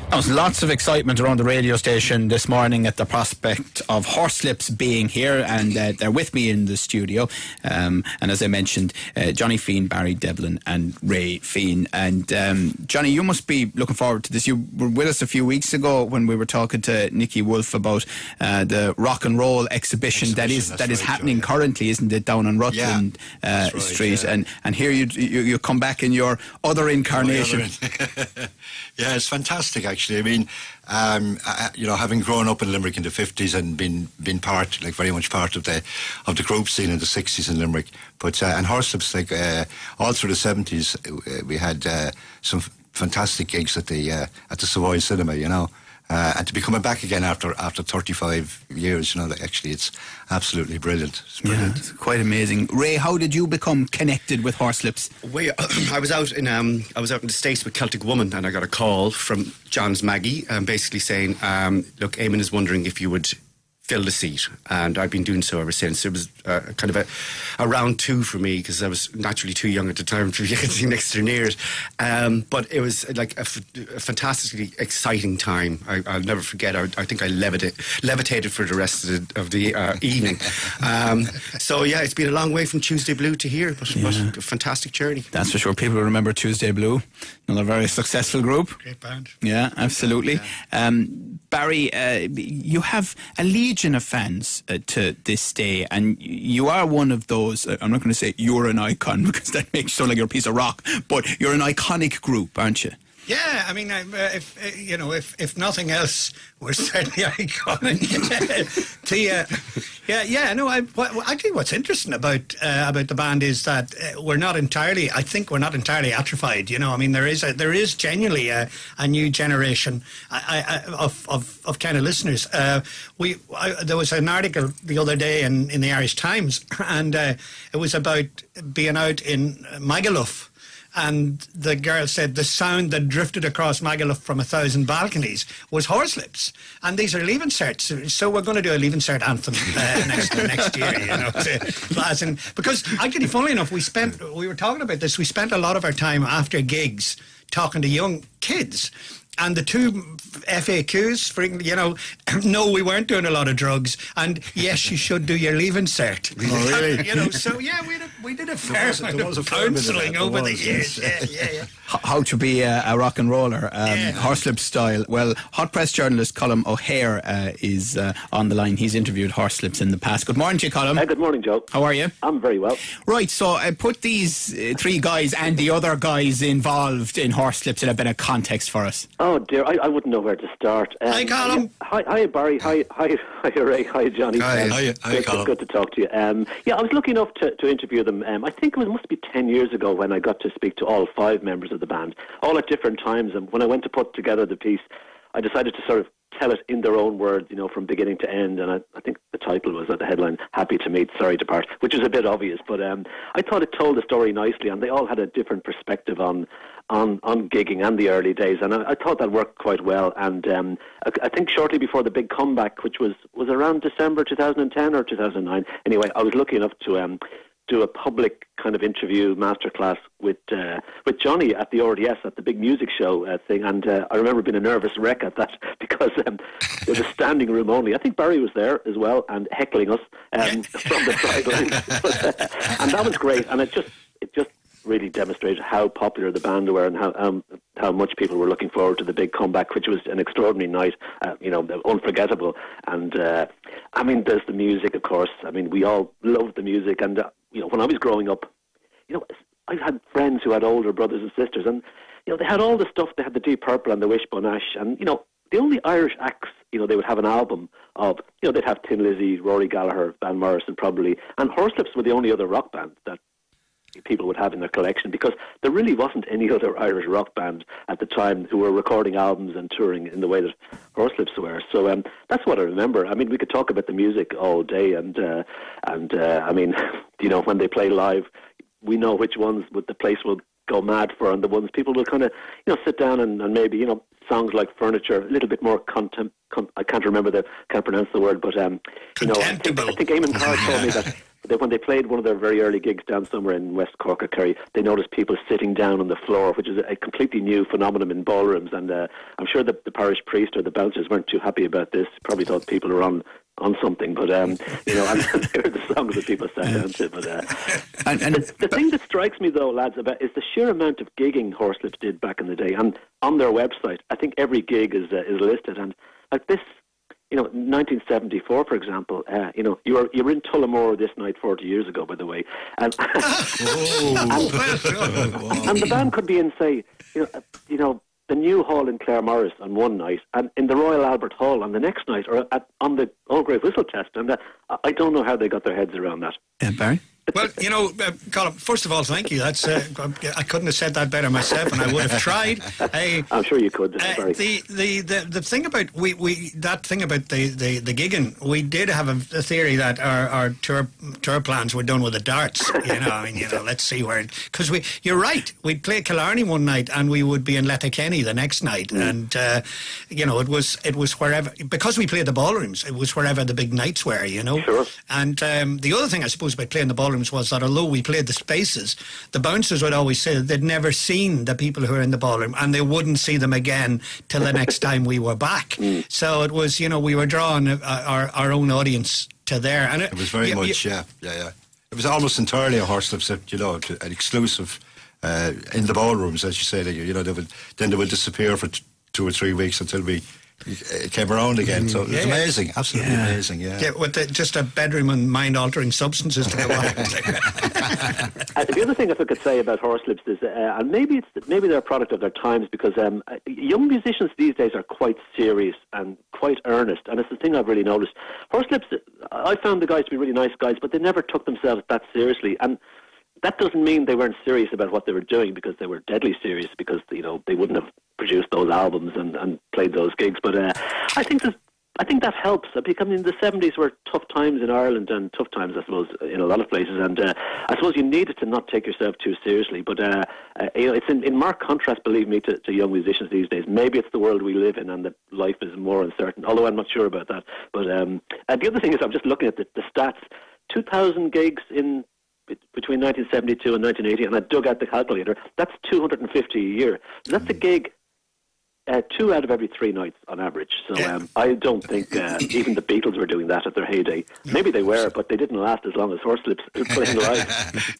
There was lots of excitement around the radio station this morning at the prospect of Horslips being here, and they're with me in the studio. And as I mentioned, Johnny Feen, Barry Devlin and Ray Feen. And Johnny, you must be looking forward to this. You were with us a few weeks ago when we were talking to Nicky Wolfe about the rock and roll exhibition that is happening currently, isn't it, down on Rutland Street? Yeah. And here you come back in your other incarnation. Yeah, it's fantastic actually. I mean, having grown up in Limerick in the 50s and been part, like very much part of the group scene in the 60s in Limerick, but and Horslips, all through the 70s, we had some fantastic gigs at the Savoy Cinema, and to be coming back again after 35 years, actually it's absolutely brilliant. It's brilliant. Yeah, it's quite amazing. Ray, how did you become connected with Horslips? I was out in the States with Celtic Woman, and I got a call from John's Maggie, basically saying, look, Eamon is wondering if you would fill the seat, and I've been doing so ever since. It was kind of a round two for me, because I was naturally too young at the time to be anything next to near it. But it was like a fantastically exciting time. I'll never forget. I think I levitated for the rest of the evening. So yeah, it's been a long way from Tuesday Blue to here, but a fantastic journey. That's for sure. People remember Tuesday Blue, another very successful group. Great band. Yeah, absolutely. Yeah. Barry, you have a legion of fans to this day, and you are one of those. I'm not going to say you're an icon, because that makes you sound like you're a piece of rock, but you're an iconic group, aren't you? Yeah, I mean, if nothing else, we're certainly iconic. Actually, what's interesting about the band is that we're not entirely atrophied. I mean, there is genuinely a new generation of kind of listeners. There was an article the other day in the Irish Times, and it was about being out in Magaluf. And the girl said the sound that drifted across Magaluf from 1,000 balconies was Horslips. And these are Leaving Certs. So we're going to do a Leaving Cert anthem next year, because actually, funnily enough, we were talking about this, we spent a lot of our time after gigs talking to young kids. And the two FAQs, no, we weren't doing a lot of drugs, and yes, you should do your Leaving Cert. Oh, really? So yeah, we did a fair amount of counselling over the years. Yeah. How to be a rock and roller, Horslips style. Well, hot press journalist Colm O'Hare is on the line. He's interviewed Horslips in the past. Good morning to you, Colm. Good morning, Joe. How are you? I'm very well. Right, so put these three guys and the other guys involved in Horslips in a bit of context for us. Oh dear, I wouldn't know where to start. Hi, Colm. Hi, Barry. Hi, Ray. Hi, Johnny. Hi, Colm. Good to talk to you. I was lucky enough to interview them. I think it must be 10 years ago when I got to speak to all five members of the band, all at different times. And when I went to put together the piece, I decided to sort of tell it in their own words, from beginning to end. And I think the title was at the headline, Happy to Meet, Sorry to Part, which is a bit obvious. But I thought it told the story nicely, and they all had a different perspective on gigging and the early days, and I thought that worked quite well. And I think shortly before the big comeback, which was around December 2010 or 2009. Anyway, I was lucky enough to do a public kind of interview masterclass with Johnny at the RDS at the big music show thing, and I remember being a nervous wreck at that because it was a standing room only. I think Barry was there as well and heckling us from the sidelines, and that was great. And it just really demonstrated how popular the band were and how much people were looking forward to the big comeback, which was an extraordinary night, unforgettable. And I mean, there's the music, of course. I mean, we all loved the music, and when I was growing up, I had friends who had older brothers and sisters, and they had all the stuff. They had the Deep Purple and the Wishbone Ash, and the only Irish acts they would have an album of. They'd have Tin Lizzy, Rory Gallagher, Van Morrison probably, and Horslips were the only other rock band that people would have in their collection, because there really wasn't any other Irish rock band at the time who were recording albums and touring in the way that Horslips were. So that's what I remember. I mean, we could talk about the music all day, and I mean, when they play live, we know which ones the place will go mad for, and the ones people will kind of sit down and maybe songs like Furniture, a little bit more I can't pronounce the word, but I think Eamon Carr told me that when they played one of their very early gigs down somewhere in West Cork or Kerry, they noticed people sitting down on the floor, which is a completely new phenomenon in ballrooms. And I'm sure the parish priest or the bouncers weren't too happy about this. Probably thought people were on something, but and they were the songs that people sat down to. But the thing that strikes me though, lads, about is the sheer amount of gigging Horslips did back in the day. And on their website, I think every gig is listed. And like this, 1974, for example, you were in Tullamore this night 40 years ago, by the way, and and the band could be in, say, the New Hall in Claremorris on one night, and in the Royal Albert Hall on the next night, or on the Old Grey Whistle Test, and I don't know how they got their heads around that. Yeah, Barry? Well, Colin, first of all, thank you. That's I couldn't have said that better myself, and I would have tried. I'm sure you could. The thing about that thing about the gigging, we did have a theory that our tour plans were done with the darts. Let's see where, because you're right. We'd play Killarney one night, and we would be in Letterkenny the next night, and it was wherever, because we played the ballrooms. It was wherever the big nights were. Sure. And the other thing I suppose about playing the ballrooms was that although we played the spaces, the bouncers would always say that they'd never seen the people who were in the ballroom, and they wouldn't see them again till the next time we were back. So it was, we were drawing our own audience to there. And it was very much, yeah. It was almost entirely a Horslips, an exclusive in the ballrooms, as you say. They would disappear for 2 or 3 weeks until we came around again. So it was amazing, absolutely amazing. Yeah, with just a bedroom and mind-altering substances to go on. The other thing, if I could say about Horslips is, and maybe they're a product of their times, because young musicians these days are quite serious and quite earnest, and it's the thing I've really noticed. Horslips, I found the guys to be really nice guys, but they never took themselves that seriously, and that doesn't mean they weren't serious about what they were doing, because they were deadly serious, because they wouldn't have produced those albums and played those gigs. But I think that helps. Because in the 70s were tough times in Ireland, and tough times, I suppose, in a lot of places. And I suppose you needed to not take yourself too seriously. But it's in marked contrast, believe me, to young musicians these days. Maybe it's the world we live in, and that life is more uncertain. Although I'm not sure about that. But the other thing is, I'm just looking at the stats. 2,000 gigs in between 1972 and 1980, and I dug out the calculator. That's 250 a year. That's a gig 2 out of every 3 nights on average. So I don't think even the Beatles were doing that at their heyday. Maybe they were, but they didn't last as long as Horslips playing live.